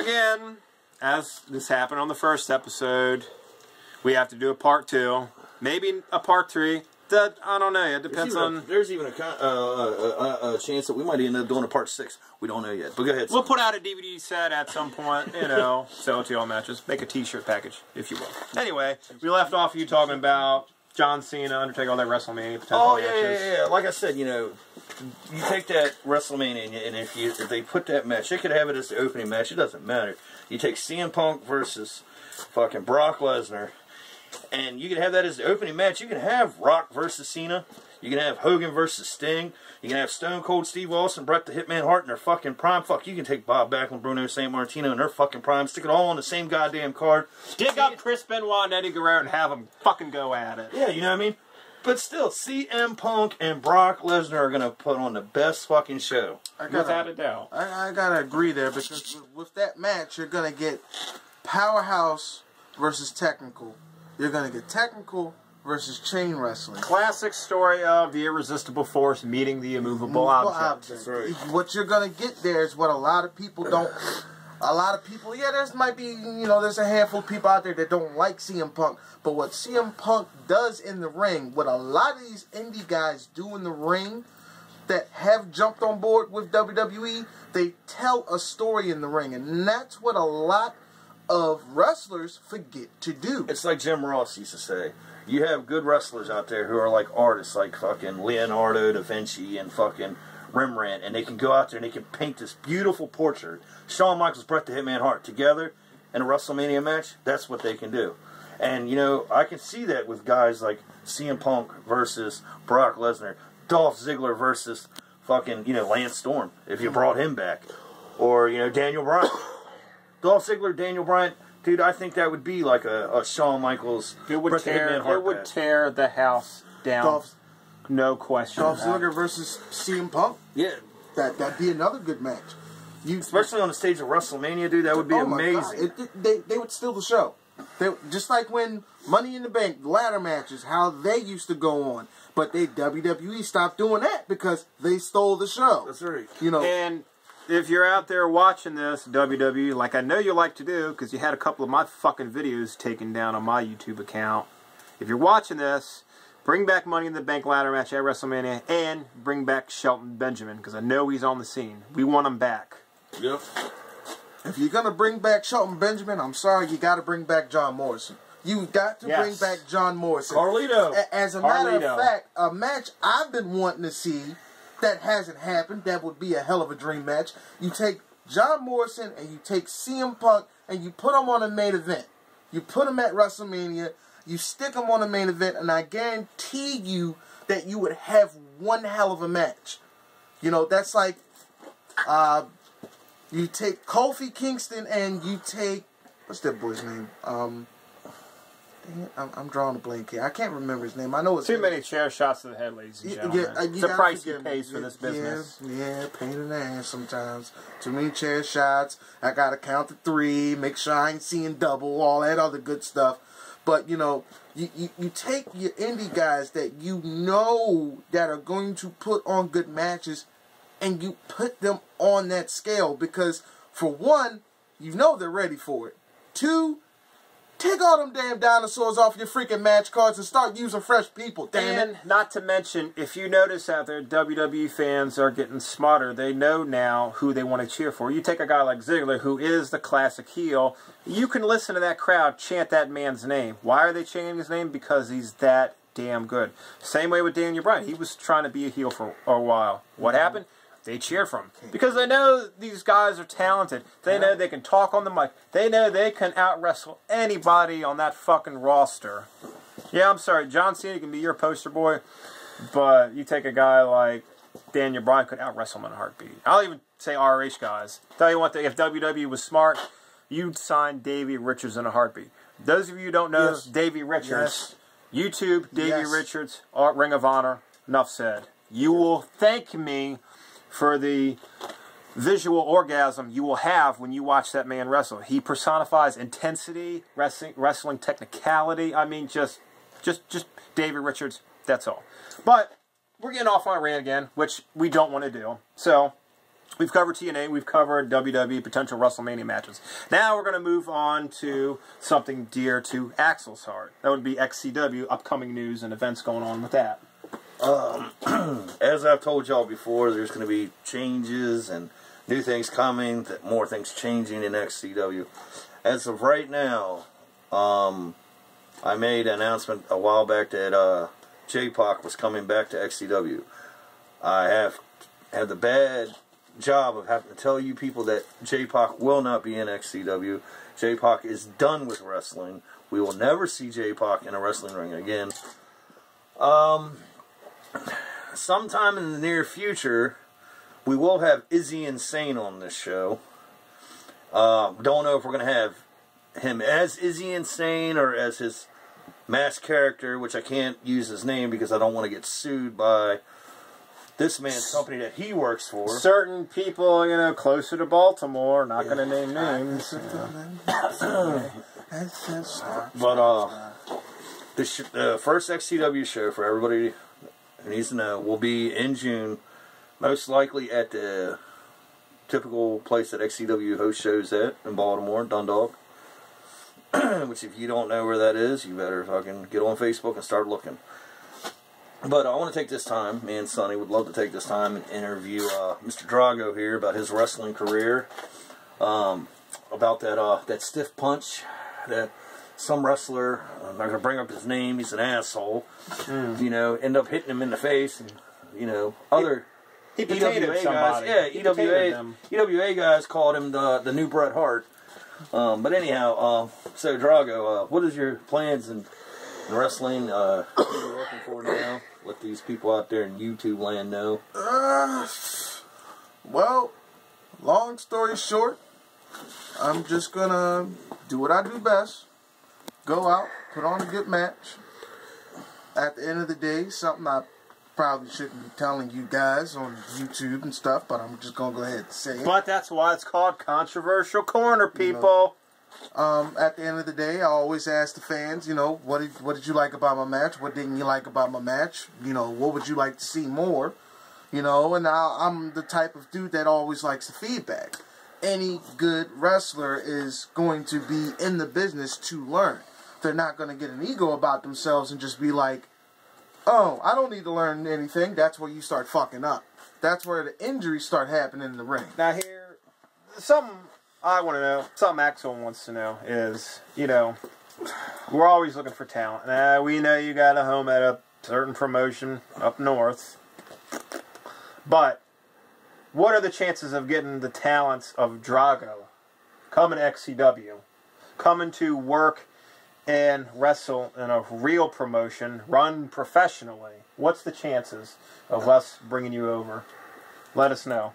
again, as this happened on the first episode, we have to do a part 2, maybe a part 3. I don't know. It depends on. There's even a chance that we might end up doing a part 6. We don't know yet. But go ahead. We'll put out a DVD set at some point. You know, sell it to all matches. Make a T-shirt package, if you will. Anyway, we left off you talking about John Cena, Undertaker, all that WrestleMania potential matches. Yeah. Like I said, you know, you take that WrestleMania, and if they put that match, they could have it as the opening match. It doesn't matter. You take CM Punk versus fucking Brock Lesnar. And you can have that as the opening match. You can have Rock versus Cena. You can have Hogan versus Sting. You can have Stone Cold Steve Austin, Bret the Hitman Hart in their fucking prime. Fuck, you can take Bob Backlund, Bruno St. Martino in their fucking prime. Stick it all on the same goddamn card. Dig up Chris Benoit and Eddie Guerrero and have them fucking go at it. Yeah, you know what I mean? But still, CM Punk and Brock Lesnar are going to put on the best fucking show. Without a doubt. I got to agree there, because with that match, you're going to get powerhouse versus technical. You're going to get technical versus chain wrestling. Classic story of the irresistible force meeting the immovable object. That's right. What you're going to get there is what a lot of people don't... A lot of people, yeah, there's might be, you know, there's a handful of people out there that don't like CM Punk. But what CM Punk does in the ring, what a lot of these indie guys do in the ring that have jumped on board with WWE, they tell a story in the ring. And that's what a lot of wrestlers forget to do. It's like Jim Ross used to say. You have good wrestlers out there who are like artists, like fucking Leonardo da Vinci and fucking Rembrandt, and they can go out there and they can paint this beautiful portrait. Shawn Michaels, Bret the Hitman Hart together in a WrestleMania match, that's what they can do. And, you know, I can see that with guys like CM Punk versus Brock Lesnar, Dolph Ziggler versus fucking, you know, Lance Storm, if you brought him back. Or, you know, Daniel Bryan. Dolph Ziggler, Daniel Bryan, dude, I think that would be like a Shawn Michaels. It would tear the house down. No question. Dolph Ziggler versus CM Punk. Yeah, that'd be another good match. Especially on the stage of WrestleMania, dude, that would be amazing. They would steal the show. Just like when Money in the Bank ladder matches, how they used to go on, but WWE stopped doing that because they stole the show. That's right. You know, and if you're out there watching this, WWE, like I know you like to do, because you had a couple of my fucking videos taken down on my YouTube account. If you're watching this, bring back Money in the Bank ladder match at WrestleMania, and bring back Shelton Benjamin, because I know he's on the scene. We want him back. Yep. If you're going to bring back Shelton Benjamin, I'm sorry, you got to bring back John Morrison. You've got to bring back John Morrison. Carlito. As a matter of fact, a match I've been wanting to see that hasn't happened, that would be a hell of a dream match. You take John Morrison and you take CM Punk and you put them on a main event. You put them at WrestleMania, you stick them on a main event, and I guarantee you that you would have one hell of a match. You know, that's like... you take Kofi Kingston and you take... What's that boy's name? Dang it, I'm drawing a blank here. I can't remember his name. I know it's... Too many chair shots to the head, ladies and gentlemen. It's the price he pays for this business. Yeah, pain in the ass sometimes. Too many chair shots. I got to count to 3. Make sure I ain't seeing double. All that other good stuff. But, you know, you take your indie guys that you know that are going to put on good matches, and you put them on that scale because, for one, you know they're ready for it. 2, take all them damn dinosaurs off your freaking match cards and start using fresh people, damn it. And not to mention, if you notice out there, WWE fans are getting smarter. They know now who they want to cheer for. You take a guy like Ziggler, who is the classic heel, you can listen to that crowd chant that man's name. Why are they chanting his name? Because he's that damn good. Same way with Daniel Bryan. He was trying to be a heel for a while. What happened? They cheer for him. Because they know these guys are talented. They know they can talk on the mic. They know they can out-wrestle anybody on that fucking roster. Yeah, I'm sorry. John Cena can be your poster boy. But you take a guy like Daniel Bryan, could out-wrestle him in a heartbeat. I'll even say ROH guys. Tell you what, if WWE was smart, you'd sign Davey Richards in a heartbeat. Those of you who don't know Davey Richards, YouTube, Davey Richards, Ring of Honor, enough said. You will thank me for the visual orgasm you will have when you watch that man wrestle. He personifies intensity, wrestling technicality. I mean, just Davey Richards, that's all. But we're getting off on a rant again, which we don't want to do. So, We've covered TNA, we've covered WWE potential WrestleMania matches. Now we're going to move on to something dear to Axel's heart. That would be XCW, upcoming news and events going on with that. As I've told y'all before, there's going to be changes and new things coming, more things changing in XCW. As of right now, I made an announcement a while back that J-Pac was coming back to XCW. I have the bad job of having to tell you people that J-Pac will not be in XCW. J-Pac is done with wrestling. We will never see J-Pac in a wrestling ring again. Sometime in the near future, we will have Izzy Insane on this show. Don't know if we're going to have him as Izzy Insane or as his masked character, which I can't use his name because I don't want to get sued by this man's company that he works for. Certain people, you know, closer to Baltimore, not going to name names. But the first XCW show, for everybody who needs to know, will be in June, most likely at the typical place that XCW hosts shows at in Baltimore, Dundalk. Which, if you don't know where that is, you better fucking get on Facebook and start looking. But I want to take this time, me and Sonny would love to take this time and interview Mr. Drago here about his wrestling career, about that stiff punch that some wrestler, I'm not going to bring up his name, he's an asshole, you know, end up hitting him in the face, and, you know, other He EWA guys, yeah, EWA guys called him the new Bret Hart. But anyhow, so Drago, what is your plans in wrestling? What are you working for now? Let these people out there in YouTube land know. Well, long story short, I'm just gonna do what I do best. Go out, put on a good match. At the end of the day, something I probably shouldn't be telling you guys on YouTube and stuff, but I'm just gonna go ahead and say it. But that's why it's called Controversial Corner, people. At the end of the day, I always ask the fans, you know, what did you like about my match? What didn't you like about my match? You know, what would you like to see more? You know, and I'm the type of dude that always likes the feedback. Any good wrestler is going to be in the business to learn. They're not going to get an ego about themselves and just be like, oh, I don't need to learn anything. That's where you start fucking up. That's where the injuries start happening in the ring. Now here, something I want to know, something Axel wants to know is, you know, we're always looking for talent. We know you got a home at a certain promotion up north. But what are the chances of getting the talents of Drago coming to XCW, coming to work and wrestle in a real promotion, run professionally? What's the chances of us bringing you over? Let us know.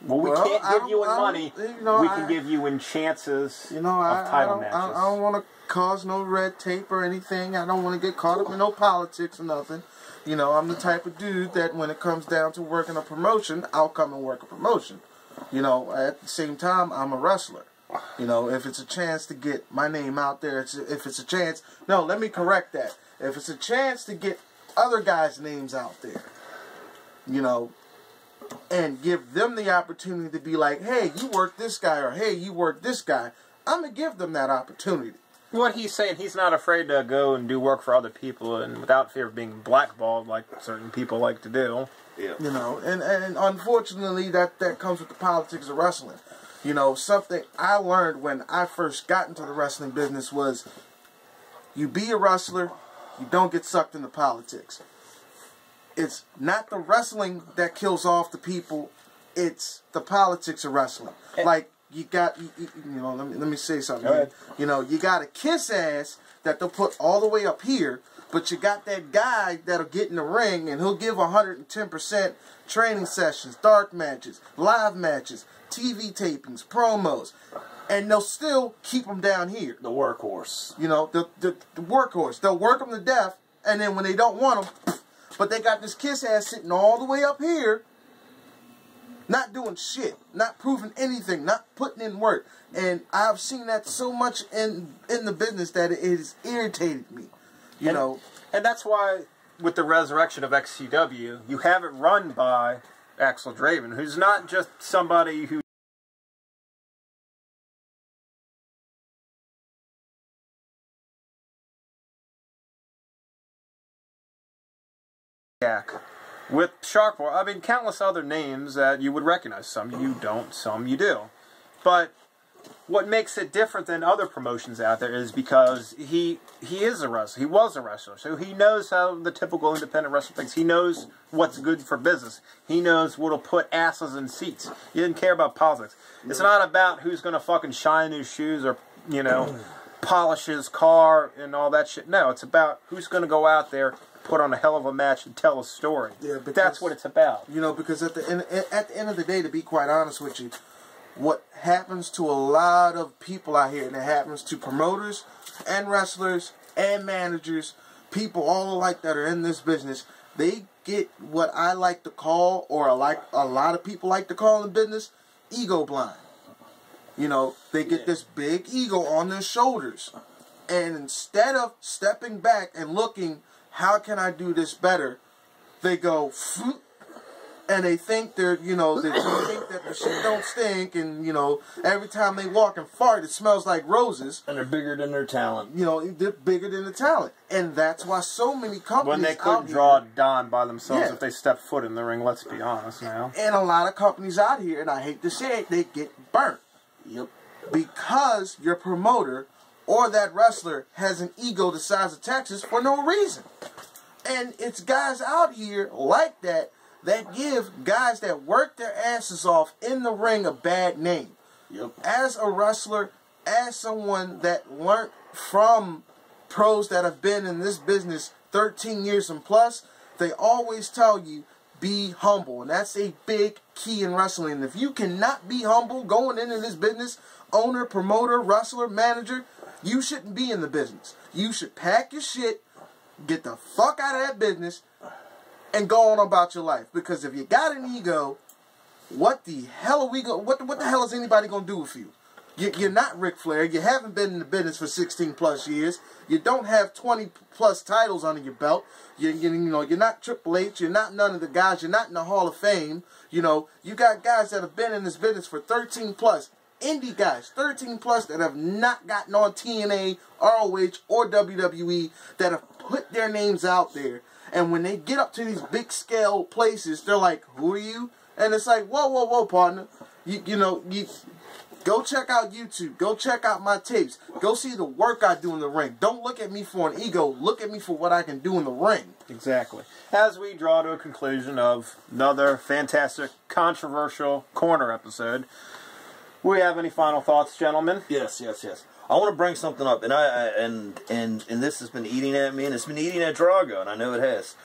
Well, we can't give you in money. You know, we can give you in chances of title matches. I don't want to cause no red tape or anything. I don't want to get caught up in no politics or nothing. You know, I'm the type of dude that when it comes down to working a promotion, I'll come and work a promotion. You know, at the same time, I'm a wrestler. You know, if it's a chance to get my name out there, if it's a chance... No, let me correct that. If it's a chance to get other guys' names out there, you know, and give them the opportunity to be like, hey, you work this guy, or hey, you work this guy, I'm going to give them that opportunity. What he's saying, he's not afraid to go and do work for other people and without fear of being blackballed like certain people like to do. Yeah. You know, and unfortunately that comes with the politics of wrestling. You know, something I learned when I first got into the wrestling business was you be a wrestler, you don't get sucked into politics. It's not the wrestling that kills off the people, it's the politics of wrestling. Like, you got, you know, let me say something. Go ahead. You know, you got a kiss ass that they'll put all the way up here, but you got that guy that'll get in the ring and he'll give 110% training sessions, dark matches, live matches, TV tapings, promos, and they'll still keep them down here. The workhorse. You know, the workhorse. They'll work them to death, and then when they don't want them, but they got this kiss ass sitting all the way up here, not doing shit, not proving anything, not putting in work. And I've seen that so much in the business that it has irritated me. You know. And that's why with the resurrection of XCW, you have it run by Axel Draven, who's not just somebody who with Sharkboy. I mean, countless other names that you would recognize. Some you don't, some you do. But what makes it different than other promotions out there is because he is a wrestler. He was a wrestler. So he knows how the typical independent wrestler thinks. He knows what's good for business. He knows what'll put asses in seats. He didn't care about politics. It's not about who's going to fucking shine his shoes or, you know, polish his car and all that shit. No, it's about who's going to go out there, put on a hell of a match and tell a story. Yeah, because, that's what it's about. You know, because at the end of the day, to be quite honest with you, what happens to a lot of people out here, and it happens to promoters and wrestlers and managers, people all alike that are in this business, they get what I like to call, or a lot of people like to call in business, ego blind. You know, they get this big ego on their shoulders, and instead of stepping back and looking, how can I do this better? They go, and they think they're, you know, they think that the shit don't stink, and, you know, every time they walk and fart, it smells like roses. And they're bigger than their talent. You know, they're bigger than the talent. And that's why so many companies when they couldn't draw a dime by themselves if they step foot in the ring, let's be honest now. And a lot of companies out here, and I hate to say it, they get burnt. Yep. Because your promoter or that wrestler has an ego the size of Texas for no reason. And it's guys out here like that that give guys that work their asses off in the ring a bad name. Yep. As a wrestler, as someone that learned from pros that have been in this business 13 years and plus, they always tell you, be humble. And that's a big key in wrestling. And if you cannot be humble going into this business, owner, promoter, wrestler, manager, you shouldn't be in the business. You should pack your shit, get the fuck out of that business, and go on about your life. Because if you got an ego, what the hell are we going? What the hell is anybody gonna do with you? You're not Ric Flair. You haven't been in the business for 16 plus years. You don't have 20 plus titles under your belt. You know, you're not Triple H. You're not none of the guys. You're not in the Hall of Fame. You know, you got guys that have been in this business for 13 plus. Indie guys, 13 plus, that have not gotten on TNA, ROH, or WWE, that have put their names out there. And when they get up to these big scale places, they're like, who are you? And it's like, whoa, whoa, whoa, partner. You know, go check out YouTube. Go check out my tapes. Go see the work I do in the ring. Don't look at me for an ego. Look at me for what I can do in the ring. Exactly. As we draw to a conclusion of another fantastic, controversial corner episode, we have any final thoughts, gentlemen? Yes. I want to bring something up, and this has been eating at me, and it's been eating at Drago, and I know it has.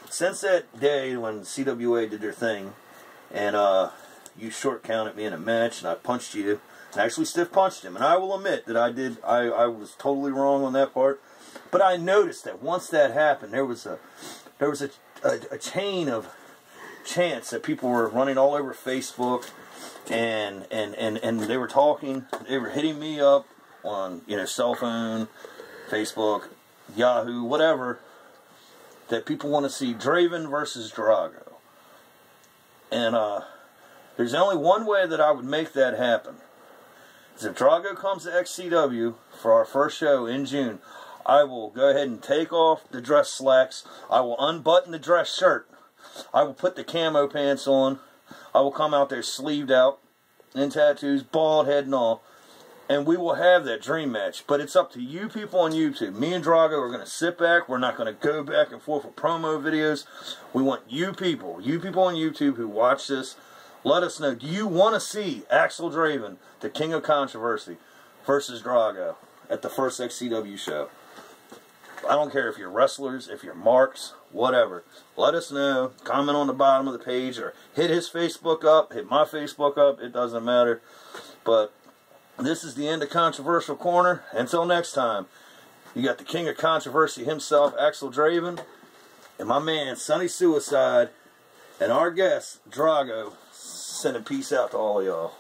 Since that day when CWA did their thing, and you short counted me in a match, and I punched you, and actually stiff punched him, and I will admit that I was totally wrong on that part, but I noticed that once that happened, there was a chain of chants that people were running all over Facebook. And they were talking, they were hitting me up on, you know, cell phone, Facebook, Yahoo, whatever, that people want to see Draven versus Drago. And there's only one way that I would make that happen. Is if Drago comes to XCW for our first show in June, I will go ahead and take off the dress slacks, I will unbutton the dress shirt, I will put the camo pants on, I will come out there sleeved out, in tattoos, bald head and all, and we will have that dream match. But it's up to you people on YouTube. Me and Drago are going to sit back. We're not going to go back and forth with promo videos. We want you people on YouTube who watch this, let us know, do you want to see Axel Draven, the King of Controversy, versus Drago at the first XCW show? I don't care if you're wrestlers, if you're marks, whatever. Let us know. Comment on the bottom of the page, or hit his Facebook up, hit my Facebook up. It doesn't matter. But this is the end of Controversial Corner. Until next time, you got the King of Controversy himself, Axel Draven, and my man, Sonny Suicide, and our guest, Drago, sending peace out to all of y'all.